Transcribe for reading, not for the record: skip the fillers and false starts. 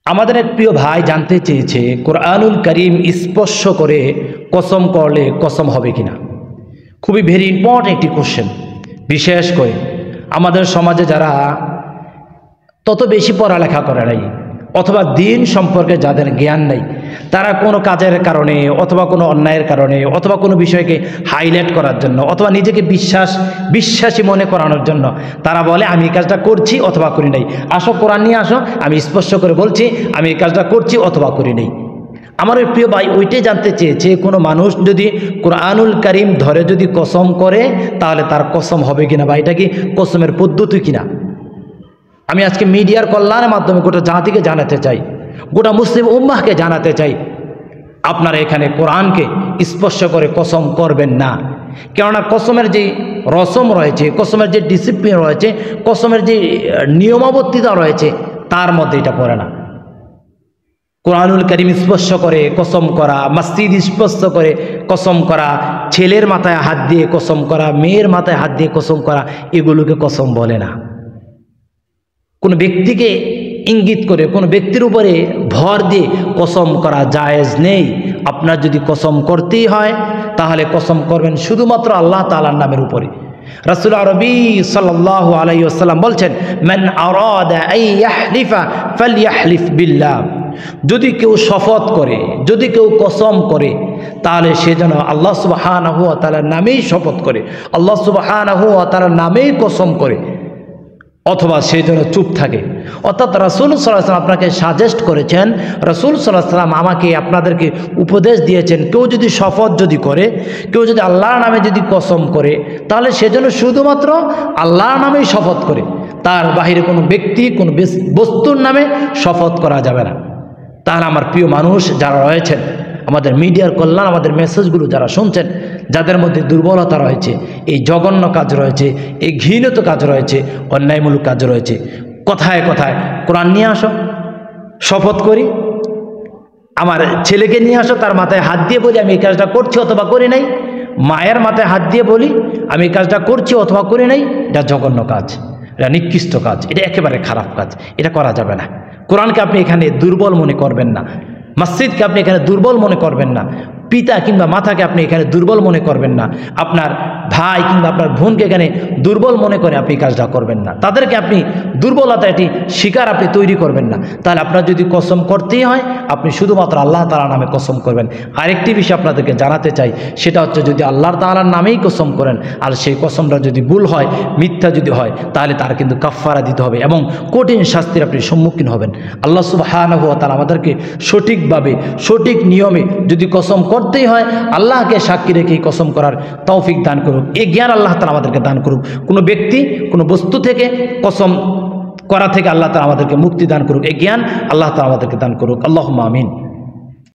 আমাদের এক প্রিয় ভাই জানতে চেয়েছে কোরআনুল কারীম স্পর্শ করে কসম করলে কসম হবে কিনা। খুবই ভেরি ইম্পর্টেন্ট একটি কোশ্চেন। বিশেষ করে আমাদের সমাজে যারা তত বেশি পড়ালেখা করে নাই অথবা দিন সম্পর্কে যাদের জ্ঞান নেই, তারা কোনো কাজের কারণে অথবা কোনো অন্যায়ের কারণে অথবা কোনো বিষয়কে হাইলাইট করার জন্য অথবা নিজেকে বিশ্বাসী মনে করানোর জন্য তারা বলে আমি এই কাজটা করছি অথবা করি নাই। আসো কোরআন নিয়ে আসো, আমি স্পষ্ট করে বলছি আমি এই কাজটা করছি অথবা করি নাই। আমার ওই প্রিয় ভাই ওইটাই জানতে চেয়েছে কোনো মানুষ যদি কোরআনুল কারীম ধরে যদি কসম করে তাহলে তার কসম হবে কিনা, বা এটা কি কসমের পদ্ধতি কিনা। আমি আজকে মিডিয়ার কল্যাণের মাধ্যমে গোটা জাতিকে জানাতে চাই, গোটা মুসলিম উম্মাহকে জানাতে চাই, আপনারা এখানে কোরআনকে স্পর্শ করে কসম করবেন না। কেননা কসমের যে রসম রয়েছে, কসমের যে ডিসিপ্লিন রয়েছে, কসমের যে নিয়মাবর্তিতা রয়েছে তার মধ্যে এটা পড়ে না। কোরআনুল কারীম স্পর্শ করে কসম করা, মসজিদ স্পর্শ করে কসম করা, ছেলের মাথায় হাত দিয়ে কসম করা, মেয়ের মাথায় হাত দিয়ে কসম করা, এগুলোকে কসম বলে না। কোনো ব্যক্তিকে ইঙ্গিত করে কোনো ব্যক্তির উপরে ভর দিয়ে কসম করা জায়েজ নেই। আপনার যদি কসম করতেই হয় তাহলে কসম করবেন শুধুমাত্র আল্লাহ তাআলার নামের উপরে। রাসূল আরবি সাল্লাল্লাহু আলাইহি ওয়াসাল্লাম বলছেন, মান আরাদা আন ইয়াহলিফা ফালইয়াহলিফ বিল্লাহ। যদি কেউ শপথ করে, যদি কেউ কসম করে, তাহলে সে যেন আল্লাহ সুবহানাহু ওয়া তাআলার নামেই শপথ করে, আল্লাহ সুবহানাহু ওয়া তাআলার নামেই কসম করে, অথবা সে যেন চুপ থাকে। অর্থাৎ রাসূল সাল্লাল্লাহু আলাইহি ওয়াসাল্লাম আপনাকে সাজেস্ট করেছেন, রাসূল সাল্লাল্লাহু আলাইহি ওয়াসাল্লাম আমাকে আপনাদেরকে উপদেশ দিয়েছেন, কেউ যদি শপথ যদি করে, কেউ যদি আল্লাহর নামে যদি কসম করে, তাহলে সে যেন শুধুমাত্র আল্লাহর নামেই শপথ করে, তার বাহিরে কোনো ব্যক্তি কোনো বস্তুর নামে শপথ করা যাবে না। তাহলে আমার প্রিয় মানুষ যারা রয়েছেন, আমাদের মিডিয়ার কল্যাণ, আমাদের মেসেজগুলো যারা শুনছেন, যাদের মধ্যে দুর্বলতা রয়েছে, এই জঘন্য কাজ রয়েছে, এই ঘৃণিত কাজ রয়েছে, অন্যায়মূলক কাজ রয়েছে, কথায় কথায় কোরআন নিয়ে আসো, শপথ করি, আমার ছেলেকে নিয়ে আসো, তার মাথায় হাত দিয়ে বলি আমি এই কাজটা করছি অথবা করি নাই, মায়ের মাথায় হাত দিয়ে বলি আমি এই কাজটা করছি অথবা করি নাই, এটা জঘন্য কাজ, এটা নিকৃষ্ট কাজ, এটা একেবারে খারাপ কাজ, এটা করা যাবে না। কোরআনকে আপনি এখানে দুর্বল মনে করবেন না, মসজিদকে আপনি এখানে দুর্বল মনে করবেন না, পিতা কিংবা মাতাকে আপনি এখানে দুর্বল মনে করবেন না, আপনার ভাই কিংবা আপনার বোনকে এখানে দুর্বল মনে করে আপনি কাজটা করবেন না, তাদেরকে আপনি দুর্বলতা এটি শিকার আপনি তৈরি করবেন না। তাহলে আপনার যদি কসম করতেই হয় আপনি শুধুমাত্র আল্লাহ তাআলার নামে কসম করবেন। আরেকটি বিষয় আপনাদেরকে জানাতে চাই, সেটা হচ্ছে যদি আল্লাহ তাআলার নামেই কসম করেন আর সেই কসমটা যদি ভুল হয়, মিথ্যা যদি হয়, তাহলে তার কিন্তু কাফফারা দিতে হবে এবং কঠিন শাস্তির আপনি সম্মুখীন হবেন। আল্লাহ সুবহানাহু ওয়া তাআলা আমাদেরকে সঠিকভাবে সঠিক নিয়মে যদি কসম করতেই হয় আল্লাহকে সাক্ষী রেখে কসম করার তৌফিক দান করুক, এই জ্ঞান আল্লাহ তাআলা আমাদেরকে দান করুক। কোনো ব্যক্তি কোনো বস্তু থেকে কসম করা থেকে আল্লাহ তাআলা আমাদেরকে মুক্তি দান করুক, এই জ্ঞান আল্লাহ তাআলা আমাদেরকে দান করুক। আল্লাহুম্মা আমিন।